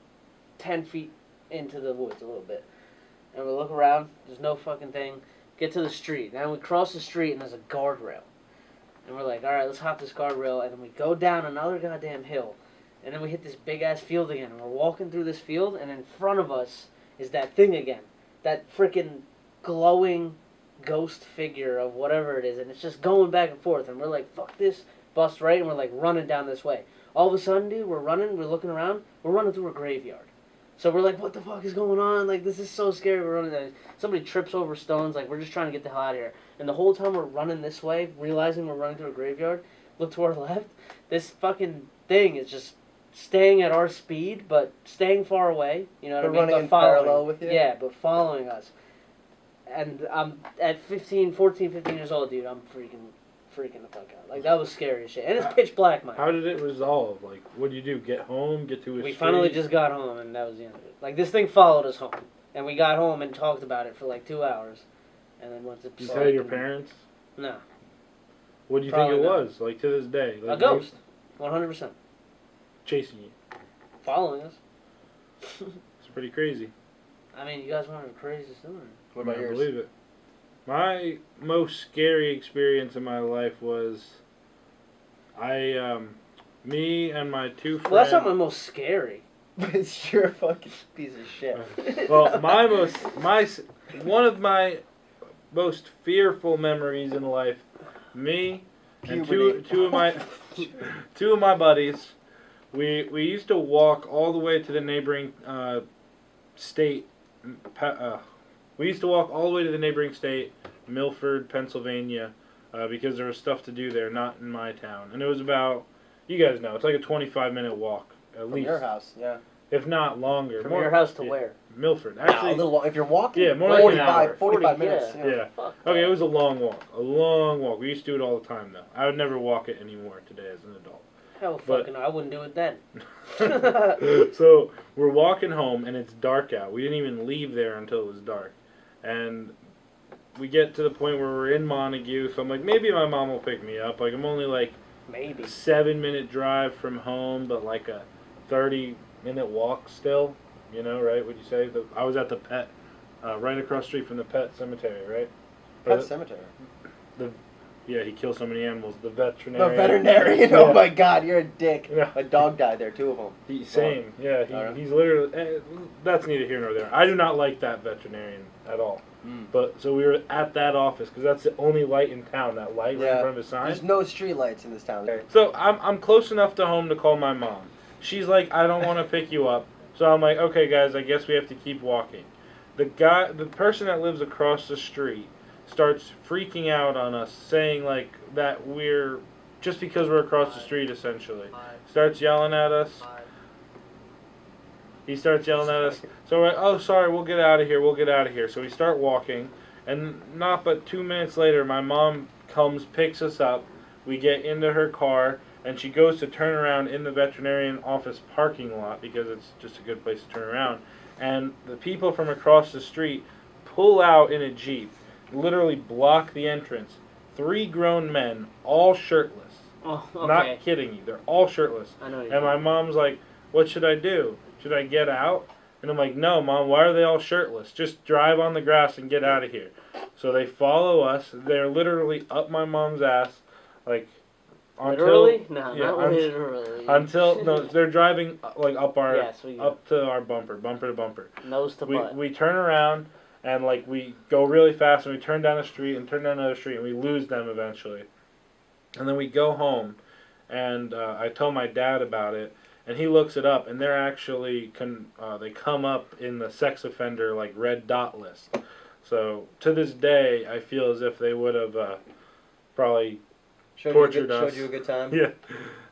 10 feet into the woods a little bit. And we look around, there's no fucking thing. Get to the street. Now we cross the street and there's a guardrail. And we're like, alright, let's hop this guardrail. And then we go down another goddamn hill. And then we hit this big ass field again. And we're walking through this field, and in front of us is that thing again. That freaking glowing ghost figure of whatever it is. And it's just going back and forth. And we're like, fuck this. Bust right, and we're like running down this way. All of a sudden, dude, we're looking around, we're running through a graveyard. So we're like, what the fuck is going on? Like, this is so scary. We're running there. Somebody trips over stones, like, we're just trying to get the hell out of here. And the whole time we're running this way, realizing we're running through a graveyard, look to our left, this fucking thing is just staying at our speed, but staying far away. You know what I But mean? running But in following. parallel with you? Yeah, but following us. And I'm at 15 years old, dude. I'm freaking the fuck out. Like, that was scary as shit. And it's pitch black, man. How did it resolve? Like, what did you do? Get home? Get to a We street? finally just got home, and that was the end of it. Like, this thing followed us home. And we got home and talked about it for like 2 hours. And then went to Did you sleep tell your and- parents? No. What do you Probably think it not. was? Like, to this day? Like, A ghost. 100%. Chasing you. Following us. It's pretty crazy. I mean, you guys want a crazy story. What about I yours? believe it. My most scary experience in my life was me and my 2 friends. Well, that's not my most scary. But you're a fucking piece of shit. Well, one of my most fearful memories in life, me and Puberty. two of my buddies, we used to walk all the way to the neighboring state. We used to walk all the way to the neighboring state, Milford, Pennsylvania, because there was stuff to do there, not in my town. And it was about, you guys know, it's like a 25-minute walk at From least. your house, yeah. If not longer. From More- your house to yeah, where? Milford. Nah, Actually, a little long. If you're walking, yeah, more like an hour. 45 40, minutes. yeah. Yeah. Fuck Okay, that. it was a long walk. A long walk. We used to do it all the time, though. I would never walk it anymore today as an adult. Hell but- fucking, I wouldn't do it then. So we're walking home, and it's dark out. We didn't even leave there until it was dark. And we get to the point where we're in Montague, so I'm like, maybe my mom will pick me up. Like, I'm only like Maybe. a 7-minute drive from home, but like a 30-minute walk still. You know, right? Would you say? I was at the pet, right across the street from the pet cemetery, right? Or Pet the- cemetery. Yeah, he kills so many animals. The veterinarian. The veterinarian. Yeah. Oh my God, you're a dick. Yeah. A dog died there, 2 of them. Same. Yeah, Alright. he's literally. That's neither here nor there. I do not like that veterinarian at all. But so we were at that office because that's the only light in town. That light right in Yeah. front of his sign. There's no street lights in this town. So I'm close enough to home to call my mom. She's like, I don't want to pick you up. So I'm like, okay, guys, I guess we have to keep walking. The person that lives across the street, starts freaking out on us, saying like that we're just because we're across the street, essentially. Starts yelling at us. He starts yelling at us. So we're like, oh, sorry, we'll get out of here. We'll get out of here. So we start walking, and not but 2 minutes later, my mom comes, picks us up. We get into her car, and she goes to turn around in the veterinarian office parking lot because it's just a good place to turn around. And the people from across the street pull out in a Jeep, literally block the entrance. 3 grown men, all shirtless. Oh, okay. Not kidding you. They're all shirtless. I know. And my mom's like, what should I do? Should I get out? And I'm like, no, Mom, why are they all shirtless? Just drive on the grass and get out of here. So they follow us. They're literally up my mom's ass. Like, Literally? No, yeah, not literally. no, they're driving like up our Yes, up to our bumper to bumper. Nose to butt. We turn around and like we go really fast and we turn down a street and turn down another street and we lose them eventually. And then we go home and I tell my dad about it and he looks it up and they're actually they come up in the sex offender like red dot list. So to this day I feel as if they would have probably tortured us. Showed you a good time. Yeah,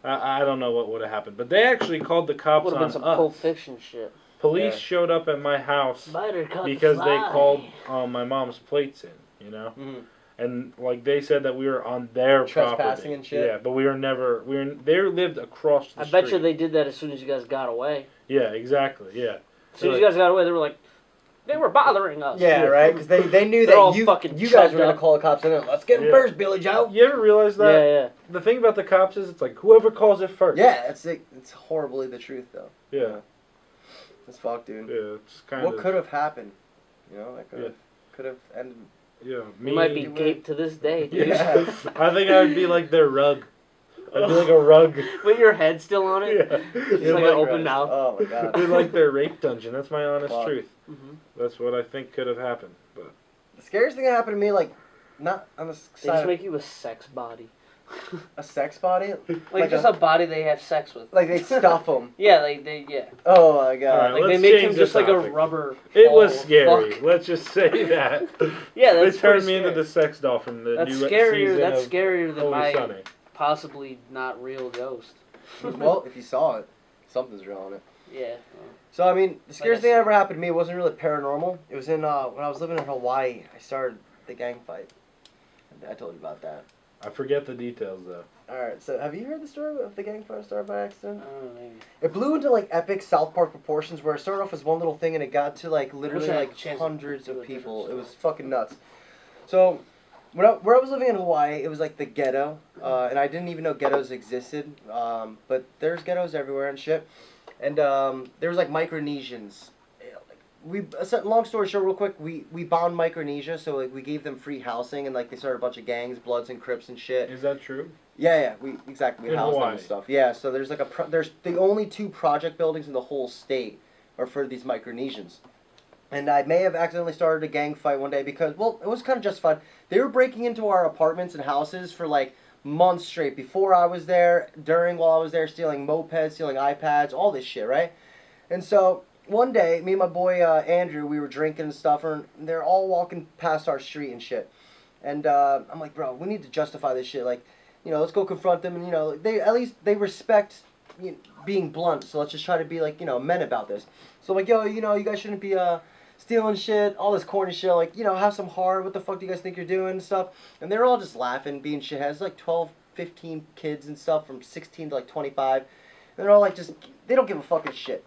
I don't know what would have happened, but they actually called the cops Would have on been some us. Pulp Fiction shit. Police Yeah. showed up at my house Spider caught the because they fly. called my mom's plates in, you know, and like they said that we were on their Trespassing property. and shit? Yeah, but we were never. They lived across the I street. bet you they did that as soon as you guys got away. Yeah, exactly. Yeah. As soon as you guys got away, they were like, they were bothering us. Yeah, right. Because they knew They're all that fucking you guys were chucked gonna up. call the cops in. Let's get him Yeah. first, Billy Joe. You ever realize that? Yeah. The thing about the cops is it's like whoever calls it first. Yeah, it's horribly the truth though. Yeah. It's fucked, dude. Yeah. It's kind What of. could have happened? You know, that Yeah. could have ended. Yeah. You might be You would- gaped to this day, dude. Yeah. I think I would be like their rug. I'd be like a rug. With your head still on it? Yeah. Just You're like an open mouth. Oh my god. They're like their rape dungeon. That's my honest Fuck. truth. Mm-hmm. That's what I think could have happened. But The scariest thing that happened to me, like, not on the They side just of make you a sex body. a sex body. Like just a body they have sex with. Like they stuff them. Yeah, they yeah. Oh my god. Alright, Like they let's make change him the just like a topic. rubber. it ball was of scary. fuck. Let's just say that. Yeah, They that's turned pretty me into scary. the sex doll from the That's new scarier. season That's of scarier than Always my Sunny. possibly not real ghost. Well, if you saw it, something's real on it. Yeah. So I mean, the scariest thing I that ever happened to me wasn't really paranormal. It was in when I was living in Hawaii. I started the gang fight. I told you about that. I forget the details though. All right. So have you heard the story of the gang fight started by accident? I don't know, maybe. It blew into like epic South Park proportions, where it started off as one little thing and it got to like literally I had like a chance hundreds to do of a different people. It story. was fucking nuts. So, where I was living in Hawaii, it was like the ghetto, and I didn't even know ghettos existed. But there's ghettos everywhere and shit. And there was like Micronesians. Long story short, real quick, we bombed Micronesia, so like we gave them free housing, and like they started a bunch of gangs, Bloods and Crips and shit. Is that true? Yeah, we exactly we In housed them Hawaii. and stuff. Yeah, so there's like there's the only 2 project buildings in the whole state are for these Micronesians. And I may have accidentally started a gang fight one day because, well, it was kind of just fun. They were breaking into our apartments and houses for like months straight before I was there, while I was there, stealing mopeds, stealing iPads, all this shit, right? And so one day, me and my boy Andrew, we were drinking and stuff, and they're all walking past our street and shit. And I'm like, bro, we need to justify this shit. Like, you know, let's go confront them. And, you know, they respect being blunt, so let's just try to be like, men about this. So I'm like, yo, you guys shouldn't be stealing shit, all this corny shit, like, have some heart, what the fuck do you guys think you're doing and stuff. And they're all just laughing, being shitheads, like 12, 15 kids and stuff from 16 to like 25. And they're all like they don't give a fucking shit.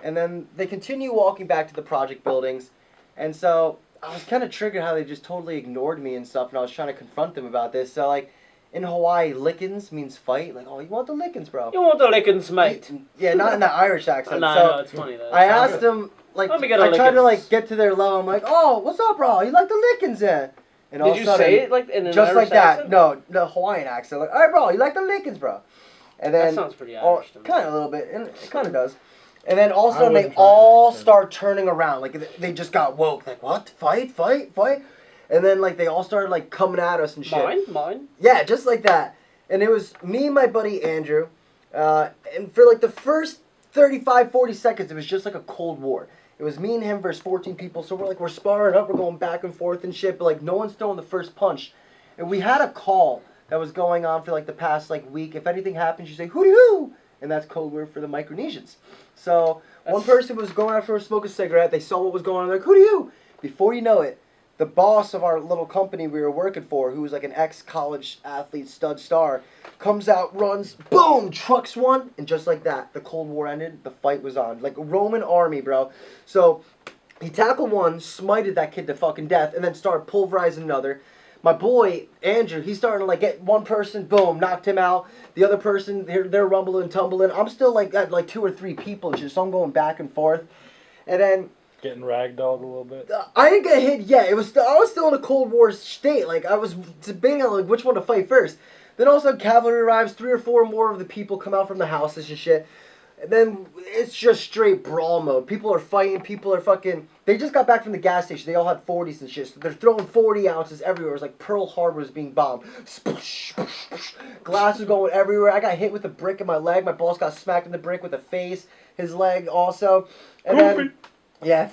And then they continue walking back to the project buildings. And so I was kind of triggered how they just totally ignored me and stuff, and I was trying to confront them about this. So like, in Hawaii, lickins means fight. Like, oh, you want the lickins, bro? You want the lickins, mate? Yeah, not in that Irish accent. No, it's funny though. I asked them, like, Let me get I a tried to lickins. like get to their level. I'm like, oh, what's up, bro? You like the lickins, yeah? And all Did of you a sudden, say it like in an just Irish like that? accent? No, the Hawaiian accent. Like, all right, bro, you like the lickins, bro? And then That sounds pretty Irish to me. kind of a little bit, and it kind of does. And then all of a I sudden, they wouldn't try an all accent. start turning around. Like, they just got woke. Like, what? Fight, fight, fight? And then, like, they all started, like, coming at us and shit. Mine. Yeah, just like that. And it was me and my buddy Andrew. And for, like, the first 35, 40 seconds, it was just like a Cold War. It was me and him versus 14 people. So we're sparring up. We're going back and forth and shit. But, like, no one's throwing the first punch. And we had a call that was going on for, like, the past, like, week. If anything happens, you say, hooty-hoo! And that's code word for the Micronesians. So one person was going out for a smoke a cigarette. They saw what was going on. They're like, hooty-hoo! Before you know it, the boss of our little company we were working for, who was like an ex-college athlete, stud star, comes out, runs, boom, trucks one, and just like that, the Cold War ended, the fight was on. Like a Roman army, bro. So he tackled one, smited that kid to fucking death, and then started pulverizing another. My boy, Andrew, he's starting to like get one person, boom, knocked him out. The other person, they're rumbling, tumbling. I'm still like at like 2 or 3 people, just so I'm going back and forth. And then Getting ragdolled a little bit. I didn't get hit yet. I was still in a Cold War state. Like I was debating on like which one to fight first. Then also cavalry arrives. 3 or 4 more of the people come out from the houses and shit. And then it's just straight brawl mode. People are fighting. People are fucking. They just got back from the gas station. They all had 40s and shit. So they're throwing 40 ounces everywhere. It was like Pearl Harbor was being bombed. Glass was going everywhere. I got hit with a brick in my leg. My boss got smacked in the brick with a face. His leg also. And then. Yeah,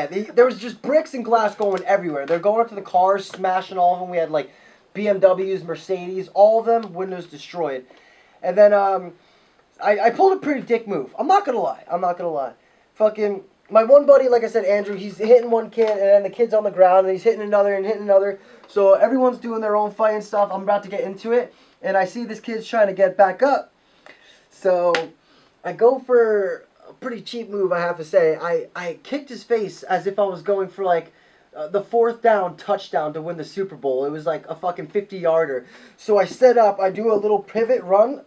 there was just bricks and glass going everywhere. They're going up to the cars, smashing all of them. We had like BMWs, Mercedes, all of them, windows destroyed. And then I pulled a pretty dick move. I'm not gonna lie. Fucking my one buddy, like I said, Andrew, he's hitting one kid, and then the kid's on the ground, and he's hitting another and hitting another. So everyone's doing their own fight and stuff. I'm about to get into it, and I see this kid's trying to get back up. So I go for a pretty cheap move, I have to say. I kicked his face as if I was going for like the 4th down touchdown to win the Super Bowl. It was like a fucking 50-yarder. So I set up, I do a little pivot run,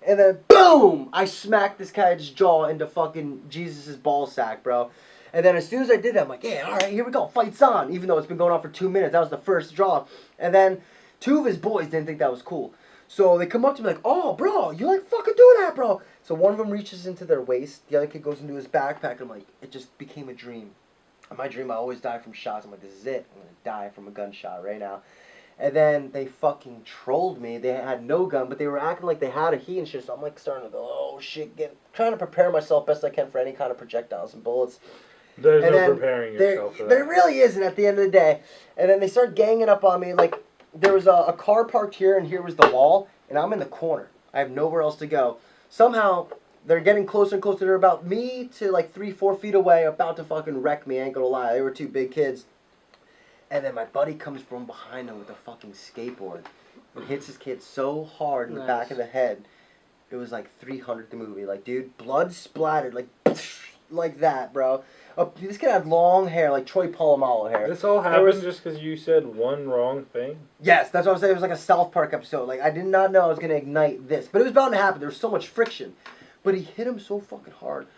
and then boom! I smacked this guy's jaw into fucking Jesus' ball sack, bro. And then as soon as I did that, I'm like, yeah, alright, here we go, fight's on. Even though it's been going on for 2 minutes, that was the first draw. And then 2 of his boys didn't think that was cool. So they come up to me like, oh, bro, you like fucking doing that, bro. So one of them reaches into their waist. The other kid goes into his backpack. And I'm like, it just became a dream. In my dream, I always die from shots. I'm like, this is it. I'm going to die from a gunshot right now. And then they fucking trolled me. They had no gun, but they were acting like they had a heat and shit. So I'm like starting to go, oh, shit. Trying to prepare myself best I can for any kind of projectiles and bullets. There's And no then preparing yourself for that. There really isn't at the end of the day. And then they start ganging up on me. Like, there was a car parked here, and here was the wall. And I'm in the corner. I have nowhere else to go. Somehow, they're getting closer and closer. They're about me to like 3-4 feet away, about to fucking wreck me, I ain't gonna lie. They were 2 big kids. And then my buddy comes from behind them with a fucking skateboard and hits his kid so hard in the back of the head. It was like 300 the movie. Like, dude, blood splattered, like that, bro. This kid had long hair, like Troy Polamalu hair. This all happened just because you said one wrong thing? Yes, that's what I'm saying. It was like a South Park episode. Like, I did not know I was going to ignite this. But it was bound to happen. There was so much friction. But he hit him so fucking hard.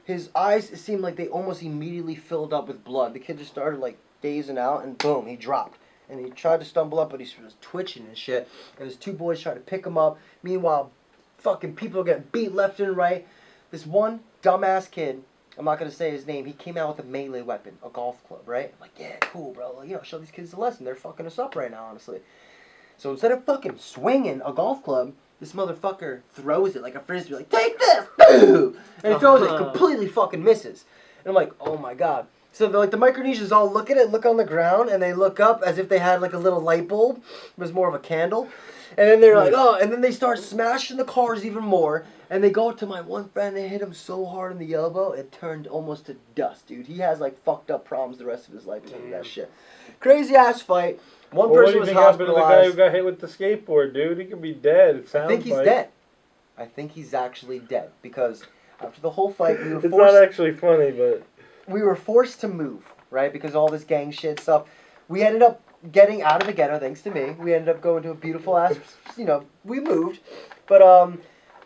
His eyes, it seemed like they almost immediately filled up with blood. The kid just started, like, dazing out, and boom, he dropped. And he tried to stumble up, but he was twitching and shit. And his 2 boys tried to pick him up. Meanwhile, fucking people are getting beat left and right. This one dumbass kid, I'm not going to say his name, he came out with a melee weapon, a golf club, right? I'm like, yeah, cool, bro. Like, show these kids a lesson. They're fucking us up right now, honestly. So instead of fucking swinging a golf club, this motherfucker throws it like a frisbee, like, take this! Boo! And he throws it, completely fucking misses. And I'm like, oh my god. So the Micronesians all look at it, look on the ground, and they look up as if they had like a little light bulb. It was more of a candle. And then they're like, oh, and then they start smashing the cars even more. And they go to my one friend, they hit him so hard in the elbow, it turned almost to dust, dude. He has like fucked up problems the rest of his life because of that shit. Crazy ass fight. One Well, what do person you was think happened to the guy who hospitalized. got hit with the skateboard, dude? He could be dead. It sounds I think he's like. dead. I think he's actually dead because after the whole fight, we were It's forced. not actually funny, but We were forced to move, right? Because of all this gang shit stuff. We ended up getting out of the ghetto, thanks to me. We ended up going to a beautiful ass, we moved. But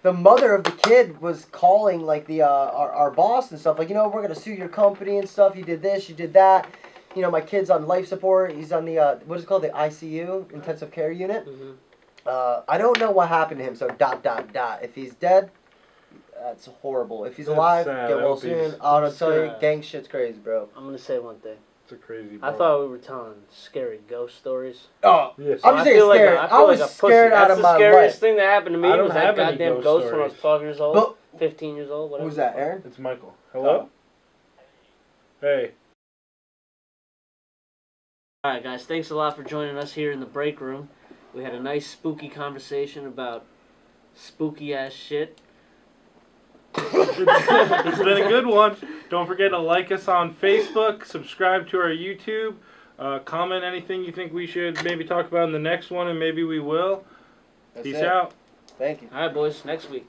the mother of the kid was calling like the our boss and stuff, like, we're gonna sue your company and stuff. You did this, you did that. My kid's on life support. He's on the what is it called, the ICU, intensive care unit. Mm-hmm. I don't know what happened to him. So ... If he's dead, that's horrible. If he's That's alive, sad. get I well hope soon. he's I'll tell you, sad. gang shit's crazy, bro. I'm gonna say one thing. it's a crazy. I thought we were telling scary ghost stories. Oh, Yes. I'm just I saying feel scared. like I was a pussy. scared out That's of the my scariest life. thing that happened to me I don't was that have any goddamn ghost ghost when I was stories. 12 years old, But 15 years old, whatever. who's that, Aaron? It's Michael. Hello. Hey. All right, guys. Thanks a lot for joining us here in the break room. We had a nice spooky conversation about spooky ass shit. It's been a good one. Don't forget to like us on Facebook, subscribe to our YouTube, comment anything you think we should maybe talk about in the next one, and maybe we will. That's Peace it. out. Thank you. All right, boys. Next week.